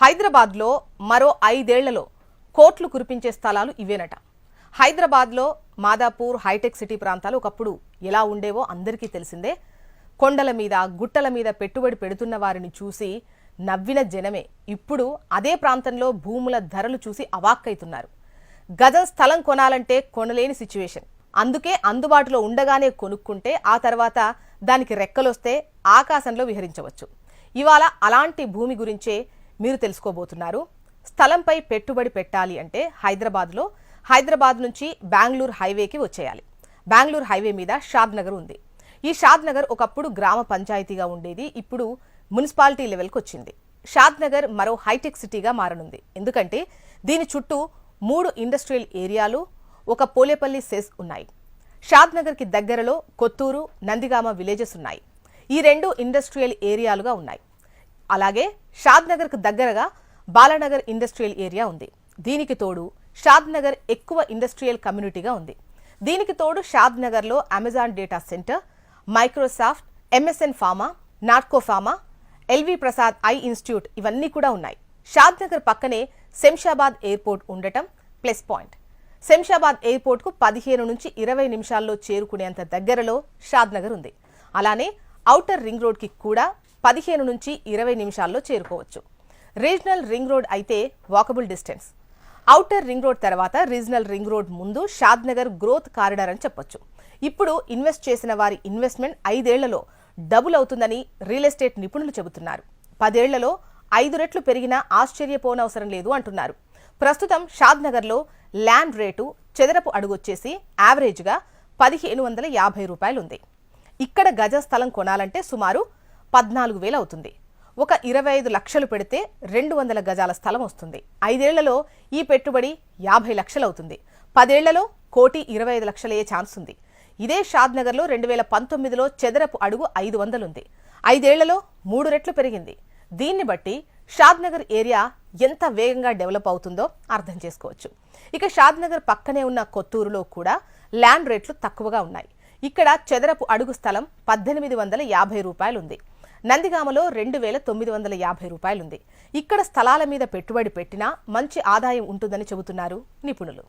హైదరాబాద్లో మరో 5 ఏళ్లలో కోట్లు కురిపించే స్థలాలు ఇవేనట. హైదరాబాద్లో మాదాపూర్, హైటెక్ సిటీ ప్రాంతాలు ఒకప్పుడు ఎలా ఉండేవో అందరికీ తెలిసిందే. కొండల మీద, గుట్టల మీద పెట్టుబడి పెడుతున్న వారిని చూసి నవ్విన జనమే ఇప్పుడు అదే ప్రాంతంలో భూముల ధరలు చూసి అవాక్కైతున్నారు. గజం స్థలం కొనాలంటే కొనలేని సిచ్యువేషన్. అందుకే అందుబాటులో ఉండగానే కొనుక్కుంటే ఆ తర్వాత దానికి రెక్కలొస్తే ఆకాశంలో విహరించవచ్చు. ఇవాళ అలాంటి భూమి గురించే మీరు తెలుసుకోబోతున్నారు. స్థలంపై పెట్టుబడి పెట్టాలి అంటే హైదరాబాద్ నుంచి బెంగళూరు హైవేకి వచ్చేయాలి. బెంగళూరు హైవే మీద షాద్ నగర్ ఉంది. ఈ షాద్ నగర్ ఒకప్పుడు గ్రామ పంచాయతీగా ఉండేది. ఇప్పుడు మున్సిపాలిటీ లెవెల్కి వచ్చింది. షాద్ నగర్ మరో హైటెక్ సిటీగా మారనుంది. ఎందుకంటే దీని చుట్టూ 3 ఇండస్ట్రియల్ ఏరియాలు, ఒక పోలేపల్లి సెస్ ఉన్నాయి. షాద్ నగర్కి దగ్గరలో కొత్తూరు, నందిగామ విలేజెస్ ఉన్నాయి. ఈ 2 ఇండస్ట్రియల్ ఏరియాలుగా ఉన్నాయి. అలాగే షాద్ నగర్కు దగ్గరగా బాలానగర్ ఇండస్ట్రియల్ ఏరియా ఉంది. దీనికి తోడు షాద్ నగర్ ఎక్కువ ఇండస్ట్రియల్ కమ్యూనిటీగా ఉంది. దీనికి తోడు షాద్ నగర్లో Amazon data centre, Microsoft, MSN pharma, Natco pharma, L V Prasad eye institute ఇవన్నీ కూడా ఉన్నాయి. షాద్ నగర్ పక్కనే శంషాబాద్ ఎయిర్పోర్ట్ ఉండటం ప్లస్ పాయింట్. శంషాబాద్ ఎయిర్పోర్ట్కు 15 నుంచి 20 నిమిషాల్లో చేరుకునేంత దగ్గరలో షాద్ నగర్ ఉంది. అలానే ఔటర్ రింగ్ రోడ్కి కూడా 15 నుంచి 20 నిమిషాల్లో చేరుకోవచ్చు. రీజనల్ రింగ్ రోడ్ అయితే walkable distance. Outer ring road తర్వాత రీజనల్ రింగ్ రోడ్ ముందు షాద్ నగర్ గ్రోత్ కారిడార్ అని చెప్పొచ్చు. ఇప్పుడు ఇన్వెస్ట్ చేసిన వారి ఇన్వెస్ట్మెంట్ 5 ఏళ్లలో డబుల్ అవుతుందని రియల్ ఎస్టేట్ నిపుణులు చెబుతున్నారు. 10 ఏళ్లలో 5 రెట్లు పెరిగినా ఆశ్చర్యపోనవసరం లేదు అంటున్నారు. ప్రస్తుతం షాద్ నగర్లో ల్యాండ్ రేటు చదరపు అడుగొచ్చేసి యావరేజ్గా 1550 రూపాయలు ఉంది. ఇక్కడ గజ స్థలం కొనాలంటే సుమారు 14,000 అవుతుంది. ఒక 25 లక్షలు పెడితే 200 గజాల స్థలం వస్తుంది. 5 ఏళ్లలో ఈ పెట్టుబడి 50 లక్షలు అవుతుంది. 10 ఏళ్లలో 1,25 లక్షలయ్యే ఛాన్స్ ఉంది. ఇదే షాద్ నగర్లో 2019లో చదరపు అడుగు 500 ఉంది. 5 ఏళ్లలో 3 రెట్లు పెరిగింది. దీన్ని బట్టి షాద్ నగర్ ఏరియా ఎంత వేగంగా డెవలప్ అవుతుందో అర్థం చేసుకోవచ్చు. ఇక షాద్ నగర్ పక్కనే ఉన్న కొత్తూరులో కూడా ల్యాండ్ రేట్లు తక్కువగా ఉన్నాయి. ఇక్కడ చదరపు అడుగు స్థలం 1,850 రూపాయలు ఉంది. నందిగామలో 2,950 రూపాయలుంది. ఇక్కడ స్థలాల మీద పెట్టుబడి పెట్టినా మంచి ఆదాయం ఉంటుందని చెబుతున్నారు నిపుణులు.